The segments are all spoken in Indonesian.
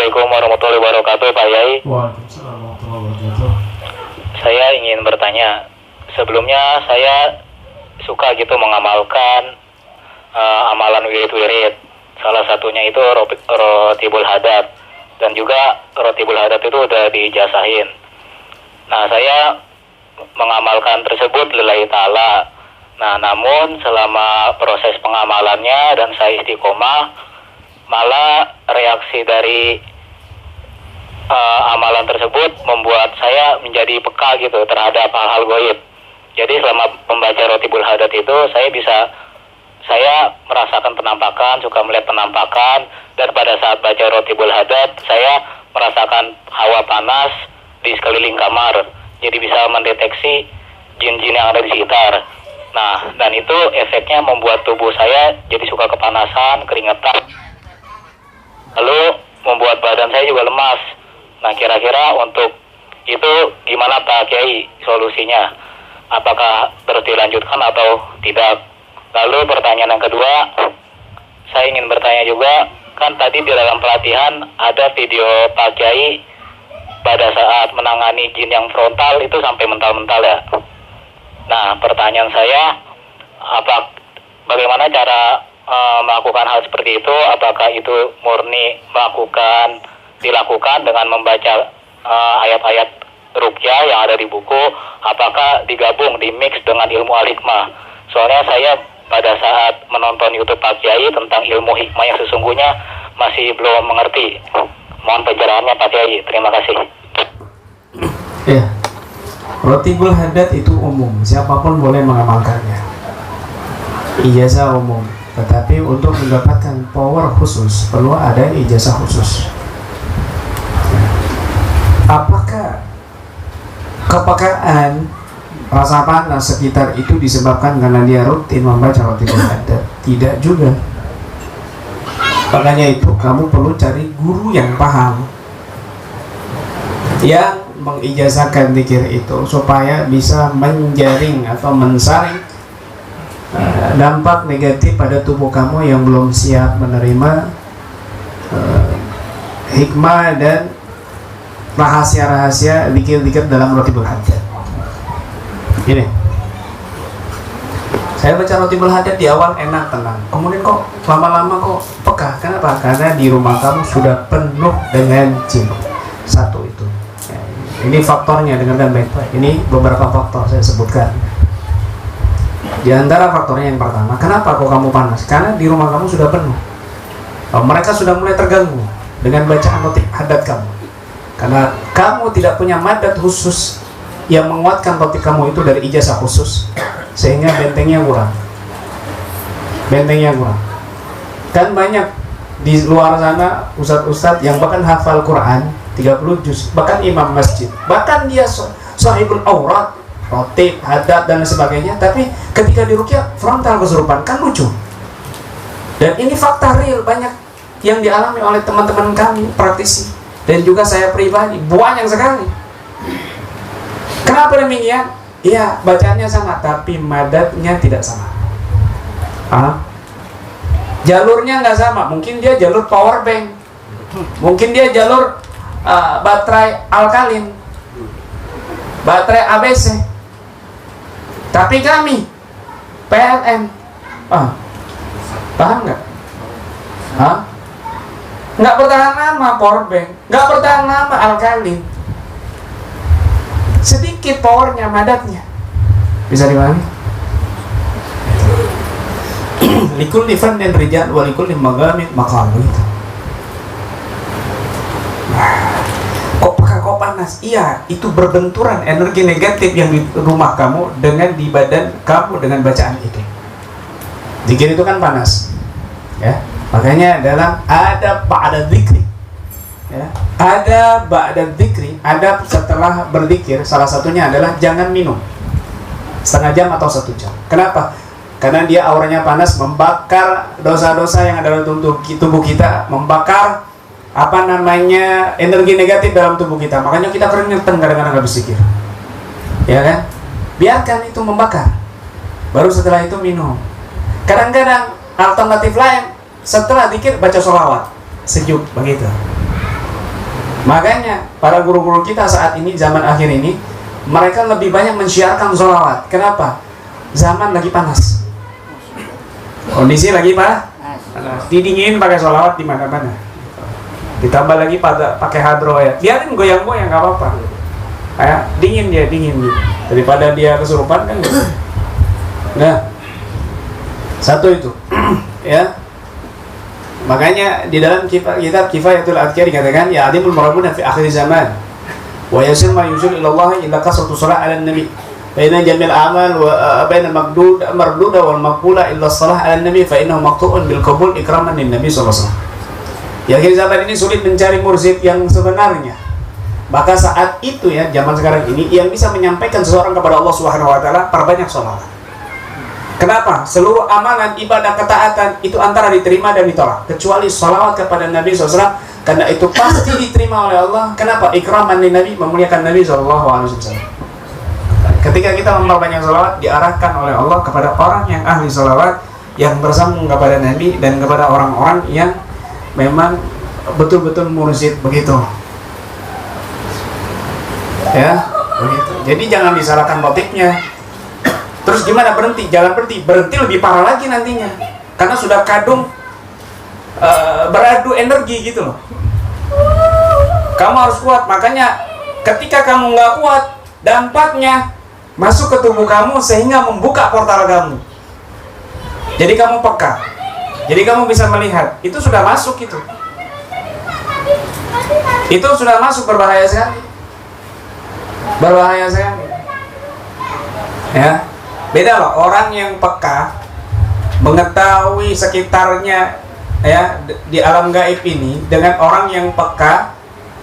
Assalamualaikum warahmatullahi wabarakatuh, Pak Yai. Waalaikumsalam warahmatullahi wabarakatuh. Saya ingin bertanya. Sebelumnya saya suka gitu mengamalkan amalan wirid-wirid. Salah satunya itu Rotibul Hadat. Dan juga Rotibul Hadat itu udah diijazahin. Nah, saya mengamalkan tersebut lillahi ta'ala. Nah, namun selama proses pengamalannya dan saya istiqomah, malah reaksi dari amalan tersebut membuat saya menjadi peka gitu terhadap hal-hal gaib. Jadi selama membaca Rotibul Hadat itu saya merasakan penampakan, suka melihat penampakan, dan pada saat baca Rotibul Hadat saya merasakan hawa panas di sekeliling kamar. Jadi bisa mendeteksi jin-jin yang ada di sekitar. Nah, dan itu efeknya membuat tubuh saya jadi suka kepanasan, keringetan. Lalu membuat badan saya juga lemas. Nah, kira-kira untuk itu gimana Pak Kiai solusinya? Apakah terus dilanjutkan atau tidak? Lalu pertanyaan yang kedua, saya ingin bertanya juga, kan tadi di dalam pelatihan ada video Pak Kiai pada saat menangani jin yang frontal itu sampai mental-mental ya. Nah, pertanyaan saya, bagaimana cara melakukan hal seperti itu? Apakah itu murni dilakukan dengan membaca ayat-ayat ruqyah yang ada di buku? Apakah digabung, di-mix dengan ilmu al-hikmah? Soalnya saya pada saat menonton YouTube Pak Kiai tentang ilmu hikmah yang sesungguhnya masih belum mengerti. Mohon pencerahannya Pak Kiai. Terima kasih. Ya, Rotibul Hadat itu umum, siapapun boleh mengamalkannya. Ijazah umum, tetapi untuk mendapatkan power khusus perlu ada ijazah khusus. Apakah kepekaan rasa panas sekitar itu disebabkan karena dia rutin membaca Rotibul Hadat? Tidak juga. Makanya itu kamu perlu cari guru yang paham, yang mengijazahkan zikir itu supaya bisa menjaring atau mensaring dampak negatif pada tubuh kamu yang belum siap menerima hikmah dan rahasia-rahasia zikir-zikir dalam Rotibul Hadat. Ini saya baca Rotibul Hadat di awal enak, tenang, kemudian kok lama-lama kok peka. Kenapa? Karena di rumah kamu sudah penuh dengan jin. Satu itu. Ini faktornya, dengarkan baik-baik. Ini beberapa faktor saya sebutkan. Di antara faktornya yang pertama, kenapa kok kamu panas? Karena di rumah kamu sudah penuh. Mereka sudah mulai terganggu dengan bacaan Rotibul Hadat kamu. Karena kamu tidak punya madat khusus yang menguatkan Rotib kamu itu dari ijazah khusus, sehingga bentengnya kurang. Kan banyak di luar sana ustadz-ustadz yang bahkan hafal Quran 30 juz, bahkan imam masjid, bahkan dia sahibul aurat, Rotib, Hadat dan sebagainya, tapi ketika diruqyah frontal kesurupan. Kan lucu. Dan ini fakta real, banyak yang dialami oleh teman-teman kami praktisi dan juga saya pribadi, banyak sekali. Kenapa demikian? Iya, bacaannya sama tapi madatnya tidak sama. Jalurnya nggak sama. Mungkin dia jalur power bank, mungkin dia jalur baterai alkalin, baterai ABC. Tapi kami PLN, paham nggak? Nggak bertahan lama power bank, nggak bertahan lama alkalin. Sedikit powernya, madatnya. Bisa dipahami? Likul lifan dan rijal walikul limagamit makam itu. Kok panas? Iya, itu berbenturan energi negatif yang di rumah kamu dengan di badan kamu dengan bacaan itu. Zikir itu kan panas, ya. Makanya dalam adab ba'da dzikri, ya, ada ba'da dzikri, adab setelah berzikir, salah satunya adalah jangan minum setengah jam atau 1 jam. Kenapa? Karena dia auranya panas, membakar dosa-dosa yang ada dalam tubuh kita, membakar energi negatif dalam tubuh kita. Makanya kita keringetan kadang-kadang habis zikir, ya kan? Biarkan itu membakar, baru setelah itu minum. Kadang-kadang alternatif lain, setelah zikir baca sholawat sejuk begitu. Makanya para guru-guru kita saat ini, zaman akhir ini, mereka lebih banyak mensyiarkan sholawat. Kenapa? Zaman lagi panas, kondisi lagi panas, didingin pakai sholawat di mana-mana. Ditambah lagi pakai hadro ya, biarin goyang-goyang nggak apa-apa. Kayak dingin gitu. Daripada dia kesurupan kan gitu. Nah, satu itu ya. Makanya di dalam kitab Kifayatul Adhkar dikatakan ya adimul marabuna fi akhir zaman wa yasir ma yusul ila Allah illa kasratu salat ala nabi baina jamil amal wa baina marduda wal maqbula illa salah ala nabi fa innahu maqtu'un bil qabul ikraman lin nabi sallallahu alaihi wasallam. Ya akhir zaman ini sulit mencari mursyid yang sebenarnya. Maka saat itu ya, zaman sekarang ini yang bisa menyampaikan seseorang kepada Allah Subhanahu wa taala perbanyak sholawat. Kenapa? Seluruh amalan, ibadah, ketaatan itu antara diterima dan ditolak, kecuali sholawat kepada Nabi SAW, karena itu pasti diterima oleh Allah. Kenapa? Ikraman lin Nabi, memuliakan Nabi SAW. Ketika kita memperbanyak sholawat, diarahkan oleh Allah kepada orang yang ahli sholawat, yang bersambung kepada Nabi dan kepada orang-orang yang memang betul-betul mursyid begitu. Ya, begitu. Jadi jangan disalahkan motifnya. Terus gimana berhenti? Jangan berhenti. Berhenti lebih parah lagi nantinya. Karena sudah kadung beradu energi gitu loh. Kamu harus kuat. Makanya ketika kamu nggak kuat, dampaknya masuk ke tubuh kamu sehingga membuka portal kamu. Jadi kamu peka. Jadi kamu bisa melihat. Itu sudah masuk itu. Itu sudah masuk, berbahaya sekali. Berbahaya sekali. Ya. Beda loh orang yang peka mengetahui sekitarnya ya di alam gaib ini dengan orang yang peka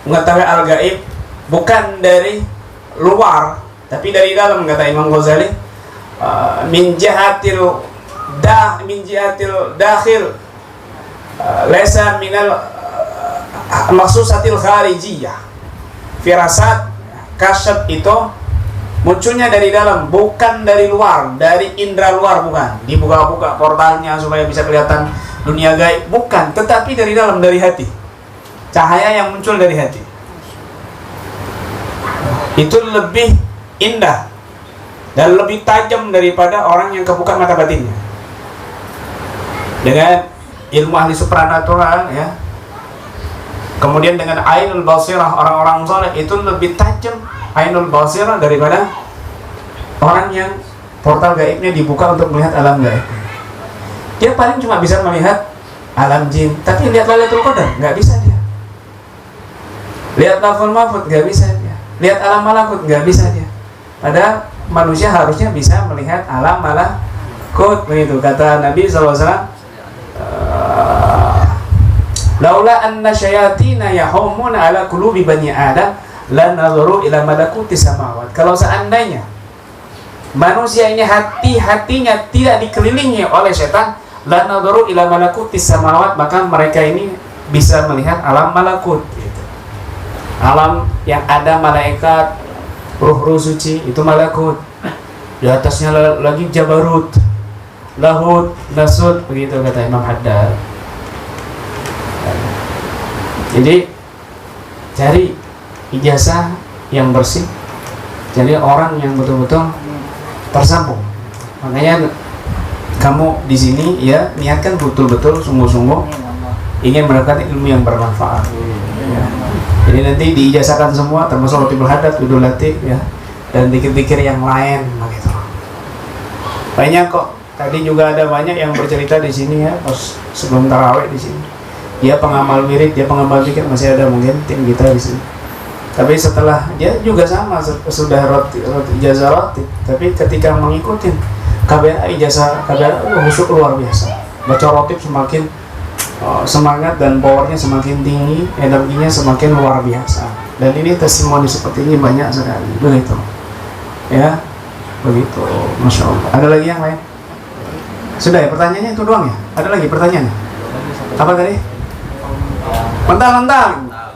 mengetahui al gaib bukan dari luar tapi dari dalam, kata Imam Ghazali, min jihatil dakhil laisa minal maksusatil kharijiyah. Firasat kasyaf itu munculnya dari dalam, bukan dari luar, dari indera luar, bukan. Dibuka-buka portalnya supaya bisa kelihatan dunia gaib, bukan. Tetapi dari dalam, dari hati. Cahaya yang muncul dari hati. Itu lebih indah dan lebih tajam daripada orang yang kebuka mata batinnya. Dengan ilmu ahli supranatural, ya. Kemudian dengan ainul basirah, orang-orang soleh itu lebih tajam ainul basirah daripada orang yang portal gaibnya dibuka untuk melihat alam gaib. Dia paling cuma bisa melihat alam jin, tapi lihat Lailatul Qadar nggak bisa dia. Lihat Lauhul Mahfuz nggak bisa dia. Lihat alam malakut nggak bisa dia. Padahal manusia harusnya bisa melihat alam malakut, begitu kata Nabi SAW. Laula anna syayatina yahumuna ala qulubi bani Adam la nadharu ila malakuti samawat. Kalau seandainya manusia ini hatinya tidak dikelilingi oleh setan, la nadharu ila malakuti samawat, maka mereka ini bisa melihat alam malakut gitu. Alam yang ada malaikat, ruh-ruh suci, itu malakut. Di atasnya lagi Jabarut, Lahut, Nasut, begitu kata Imam Haddad. Jadi cari ijazah yang bersih, jadi orang yang betul-betul tersambung. Makanya kamu di sini ya niatkan betul-betul sungguh-sungguh ingin mendapatkan ilmu yang bermanfaat. Ya. Jadi nanti diijazahkan semua, termasuk Ratibul Haddad, Widul Latif, ya, dan dikir-dikir yang lain, begitu. Banyak kok. Tadi juga ada banyak yang bercerita di sini ya, pas sebelum tarawih di sini. Dia pengamal wirid, dia pengamal zikir, masih ada mungkin tim kita di sini. Tapi setelah dia juga sama, sudah ijazah rotib, tapi ketika mengikuti KBA ijazah KBA khusyuk luar biasa. Baca rotib semakin semangat dan powernya semakin tinggi, energinya semakin luar biasa. Dan ini testimoni seperti ini banyak sekali, begitu. Ya, begitu. Masya Allah. Ada lagi yang lain? Sudah ya, pertanyaannya itu doang ya? Ada lagi pertanyaannya? Apa tadi? Mental-mental.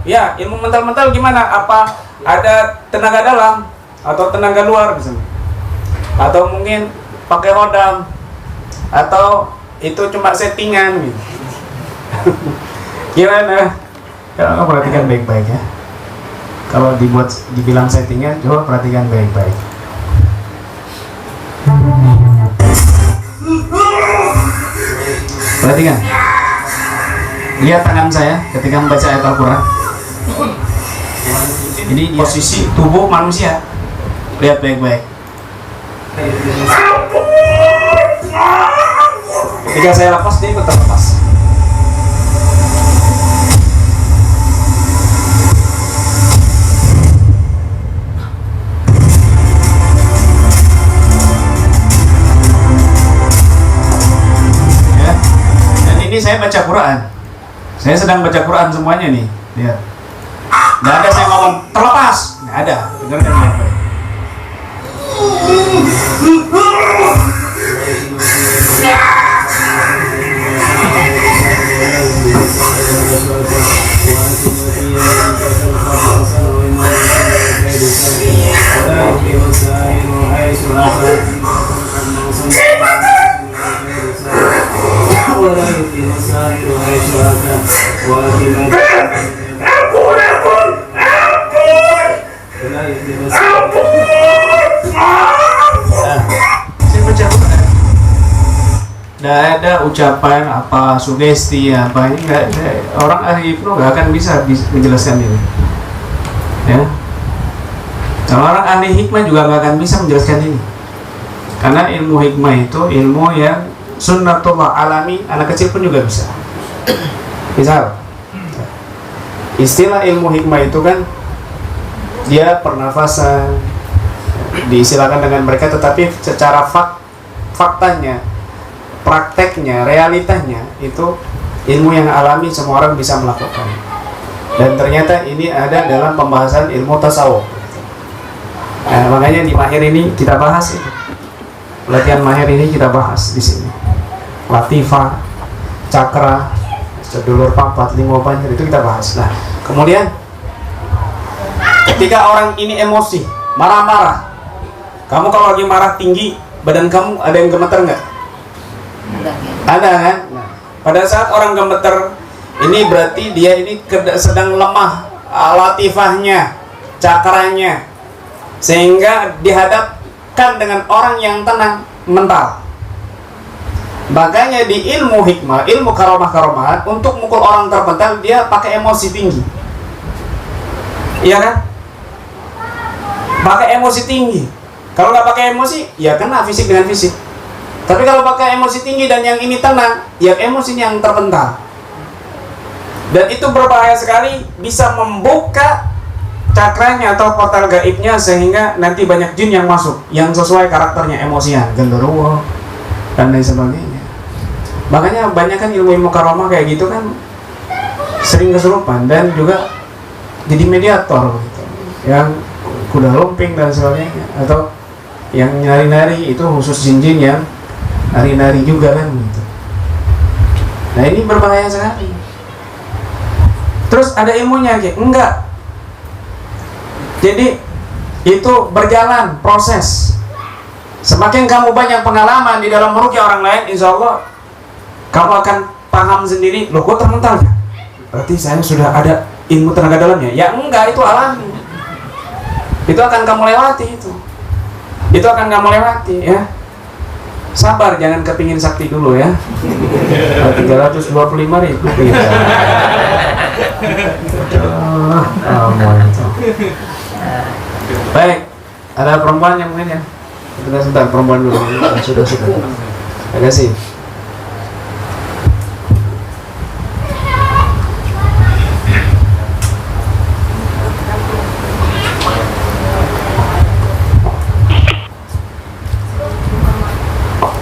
Ya, ilmu mental-mental gimana? Apa ada tenaga dalam atau tenaga luar misalnya? Atau mungkin pakai hodam? Atau itu cuma settingan gitu? Gimana? Ya, perhatikan baik-baik ya. Kalau dibilang settingan, coba perhatikan baik-baik. Perhatikan. Lihat tangan saya ketika membaca ayat Al-Quran. Ini posisi tubuh manusia. Lihat baik-baik. Ketika saya lepas, dia ikut terlepas. Ya. Dan ini saya baca Quran. Saya sedang baca Quran semuanya nih. Lihat. Nggak ada saya ngomong terlepas. Nggak ada. Dengarkan baik-baik. Nggak ada ucapan apa sugesti apa ini, nggak ada. Orang ahli hipno nggak akan bisa menjelaskan ini, ya. Kalau orang ahli hikmah juga nggak akan bisa menjelaskan ini, karena ilmu hikmah itu ilmu yang sunnatullah alami, anak kecil pun juga bisa. Misal istilah ilmu hikmah itu kan dia pernafasan, diistilahkan dengan mereka, tetapi secara faktanya, prakteknya, realitanya itu ilmu yang alami, semua orang bisa melakukan. Dan ternyata ini ada dalam pembahasan ilmu tasawuf. Nah, makanya di mahir ini kita bahas itu. Latihan mahir ini kita bahas di sini. Latifah, cakra, sedulur papat, lima banjir, itu kita bahas. Nah, kemudian ketika orang ini emosi, marah-marah, kamu kalau lagi marah tinggi, badan kamu ada yang gemeter nggak? Ada kan? Nah, pada saat orang gemeter ini berarti dia ini sedang lemah latifahnya, cakranya, sehingga dihadapkan dengan orang yang tenang mental. Makanya di ilmu hikmah, ilmu karomah-karomahan, untuk mukul orang terpental dia pakai emosi tinggi, iya kan? Pakai emosi tinggi. Kalau nggak pakai emosi, ya kena fisik dengan fisik. Tapi kalau pakai emosi tinggi dan yang ini tenang, ya emosinya yang terpental. Dan itu berbahaya sekali, bisa membuka cakranya atau portal gaibnya, sehingga nanti banyak jin yang masuk, yang sesuai karakternya, emosian, genderuwo, dan lain sebagainya. Makanya banyak kan ilmu-ilmu karomah kayak gitu kan sering kesurupan dan juga jadi mediator gitu. Yang kuda lumping dan sebagainya, atau yang nari-nari itu khusus jin-jin yang nari-nari juga kan gitu. Nah ini berbahaya sekali. Terus ada ilmunya kayak enggak. Jadi itu berjalan proses. Semakin kamu banyak pengalaman di dalam meruqyah orang lain, insya Allah kamu akan paham sendiri. Loh, kok termental ya? Berarti saya sudah ada ilmu tenaga dalamnya. Ya enggak, itu alami. Itu akan kamu lewati itu. Itu akan kamu lewati ya. Sabar, jangan kepingin sakti dulu ya. 325.000 kita. Baik, ada perempuan yang mungkin ya. Sebentar, perempuan dulu. Sudah. Terima kasih.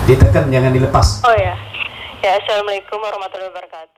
Ditekan, jangan dilepas. Oh ya. Ya, assalamualaikum warahmatullahi wabarakatuh.